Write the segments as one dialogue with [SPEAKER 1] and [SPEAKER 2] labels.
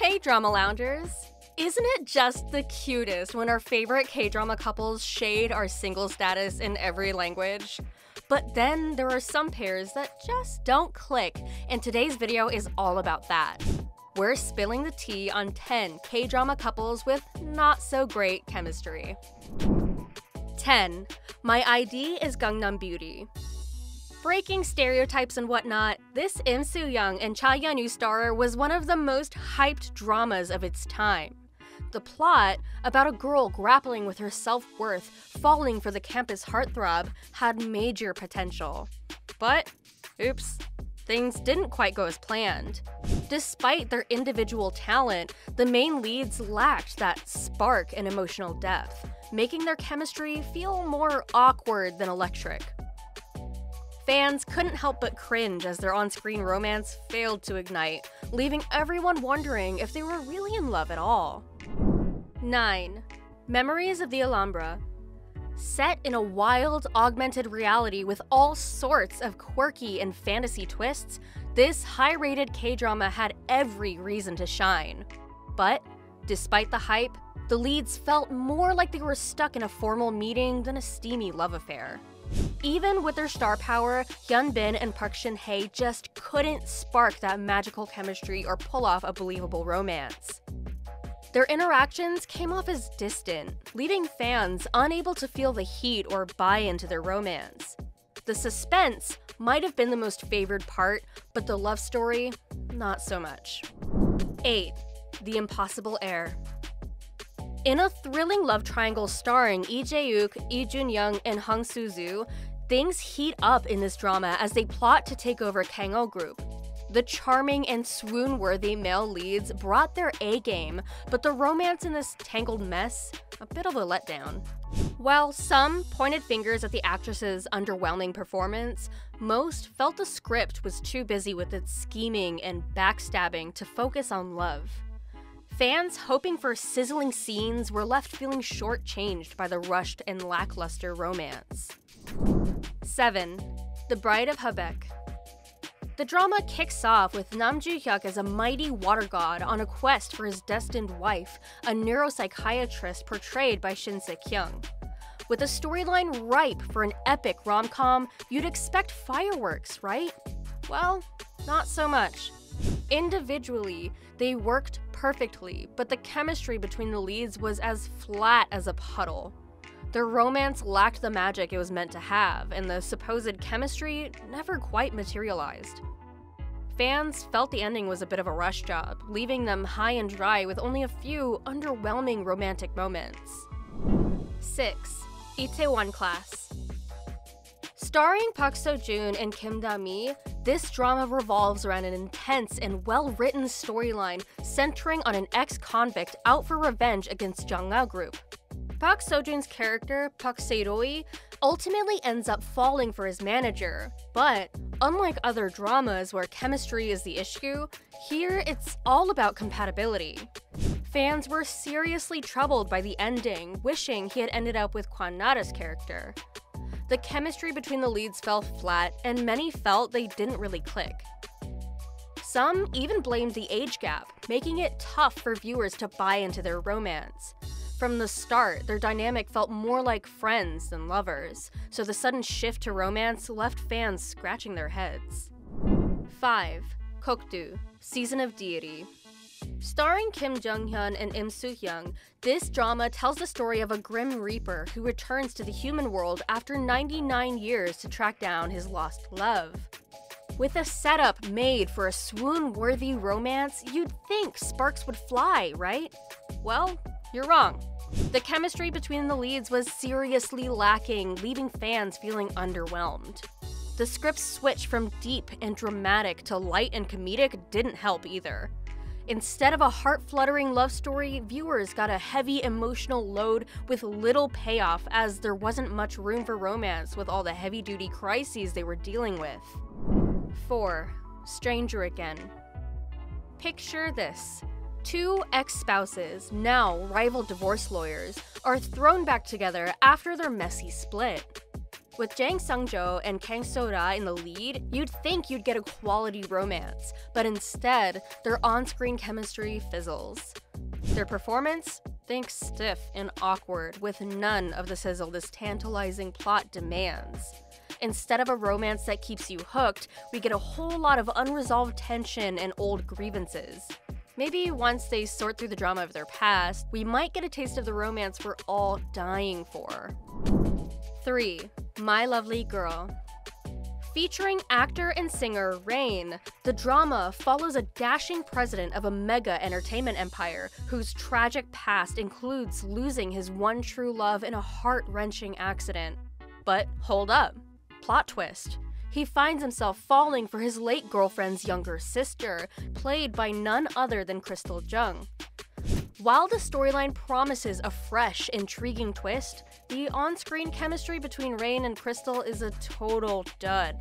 [SPEAKER 1] Hey drama loungers! Isn't it just the cutest when our favorite K-drama couples shade our single status in every language? But then there are some pairs that just don't click, and today's video is all about that. We're spilling the tea on 10 K-drama couples with not so great chemistry. 10. My ID is Gangnam Beauty. Breaking stereotypes and whatnot, this Soo-Hyang and Cha Yeon-woo star was one of the most hyped dramas of its time. The plot, about a girl grappling with her self-worth, falling for the campus heartthrob, had major potential. But, oops, things didn't quite go as planned. Despite their individual talent, the main leads lacked that spark and emotional depth, making their chemistry feel more awkward than electric. Fans couldn't help but cringe as their on-screen romance failed to ignite, leaving everyone wondering if they were really in love at all. 9. Memories of the Alhambra. Set in a wild, augmented reality with all sorts of quirky and fantasy twists, this high-rated K-drama had every reason to shine. But, despite the hype, the leads felt more like they were stuck in a formal meeting than a steamy love affair. Even with their star power, Hyun-bin and Park Shin-hye just couldn't spark that magical chemistry or pull off a believable romance. Their interactions came off as distant, leaving fans unable to feel the heat or buy into their romance. The suspense might have been the most favored part, but the love story, not so much. 8. The Impossible Heir. In a thrilling love triangle starring Lee Jae-wook, Lee Jun-young, and Hong Soo-joo, things heat up in this drama as they plot to take over Kang-oh Group. The charming and swoon-worthy male leads brought their A-game, but the romance in this tangled mess, a bit of a letdown. While some pointed fingers at the actress's underwhelming performance, most felt the script was too busy with its scheming and backstabbing to focus on love. Fans hoping for sizzling scenes were left feeling shortchanged by the rushed and lackluster romance. 7. The Bride of Habaek. The drama kicks off with Nam Joo-hyuk as a mighty water god on a quest for his destined wife, a neuropsychiatrist portrayed by Se-kyung. With a storyline ripe for an epic rom-com, you'd expect fireworks, right? Well, not so much. Individually, they worked perfectly, but the chemistry between the leads was as flat as a puddle. Their romance lacked the magic it was meant to have, and the supposed chemistry never quite materialized. Fans felt the ending was a bit of a rush job, leaving them high and dry with only a few underwhelming romantic moments. 6. Itaewon Class. Starring Park Seo-joon and Kim Da-mi, this drama revolves around an intense and well-written storyline centering on an ex-convict out for revenge against Jung-ah Group. Park Seo-joon's character, Park Se-roi, ultimately ends up falling for his manager, but unlike other dramas where chemistry is the issue, here it's all about compatibility. Fans were seriously troubled by the ending, wishing he had ended up with Kwan Nara's character. The chemistry between the leads fell flat, and many felt they didn't really click. Some even blamed the age gap, making it tough for viewers to buy into their romance. From the start, their dynamic felt more like friends than lovers, so the sudden shift to romance left fans scratching their heads. 5. Kokdu, Season of Deity. Starring Kim Jung-hyun and Im Soo-hyang, this drama tells the story of a grim reaper who returns to the human world after 99 years to track down his lost love. With a setup made for a swoon-worthy romance, you'd think sparks would fly, right? Well, you're wrong. The chemistry between the leads was seriously lacking, leaving fans feeling underwhelmed. The script's switch from deep and dramatic to light and comedic didn't help either. Instead of a heart-fluttering love story, viewers got a heavy emotional load with little payoff as there wasn't much room for romance with all the heavy-duty crises they were dealing with. 4. Stranger Again. Picture this. Two ex-spouses, now rival divorce lawyers, are thrown back together after their messy split. With Jang Sung-jo and Kang So-ra in the lead, you'd think you'd get a quality romance, but instead, their on-screen chemistry fizzles. Their performance? Think stiff and awkward, with none of the sizzle this tantalizing plot demands. Instead of a romance that keeps you hooked, we get a whole lot of unresolved tension and old grievances. Maybe once they sort through the drama of their past, we might get a taste of the romance we're all dying for. 3. My Lovely Girl. Featuring actor and singer Rain, the drama follows a dashing president of a mega entertainment empire whose tragic past includes losing his one true love in a heart-wrenching accident. But hold up. Plot twist. He finds himself falling for his late girlfriend's younger sister, played by none other than Crystal Jung. While the storyline promises a fresh, intriguing twist, the on-screen chemistry between Rain and Crystal is a total dud.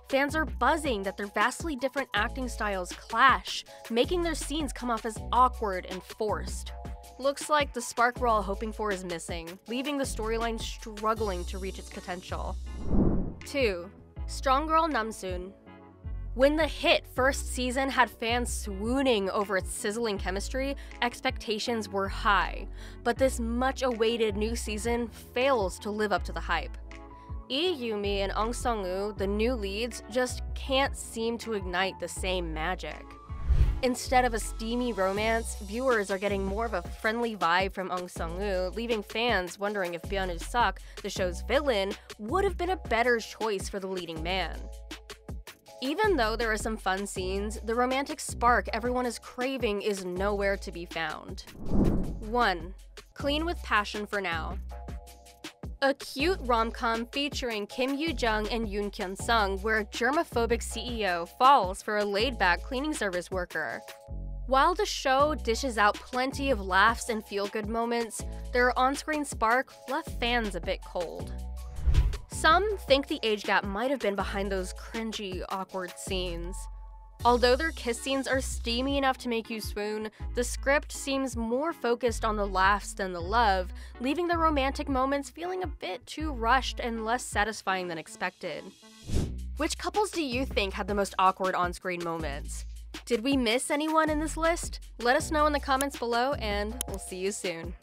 [SPEAKER 1] Fans are buzzing that their vastly different acting styles clash, making their scenes come off as awkward and forced. Looks like the spark we're all hoping for is missing, leaving the storyline struggling to reach its potential. 2. Strong Girl Namsoon. When the hit first season had fans swooning over its sizzling chemistry, expectations were high. But this much-awaited new season fails to live up to the hype. Yoo-mi and Seong-wu, the new leads, just can't seem to ignite the same magic. Instead of a steamy romance, viewers are getting more of a friendly vibe from Seong-wu, leaving fans wondering if Byun-woo-seok, the show's villain, would have been a better choice for the leading man. Even though there are some fun scenes, the romantic spark everyone is craving is nowhere to be found. 1. Clean with Passion for Now. A cute rom-com featuring Kim Yoo-jung and Yoon Kyun-sung, where a germophobic CEO falls for a laid-back cleaning service worker. While the show dishes out plenty of laughs and feel-good moments, their on-screen spark left fans a bit cold. Some think the age gap might have been behind those cringy, awkward scenes. Although their kiss scenes are steamy enough to make you swoon, the script seems more focused on the laughs than the love, leaving the romantic moments feeling a bit too rushed and less satisfying than expected. Which couples do you think had the most awkward on-screen moments? Did we miss anyone in this list? Let us know in the comments below, and we'll see you soon.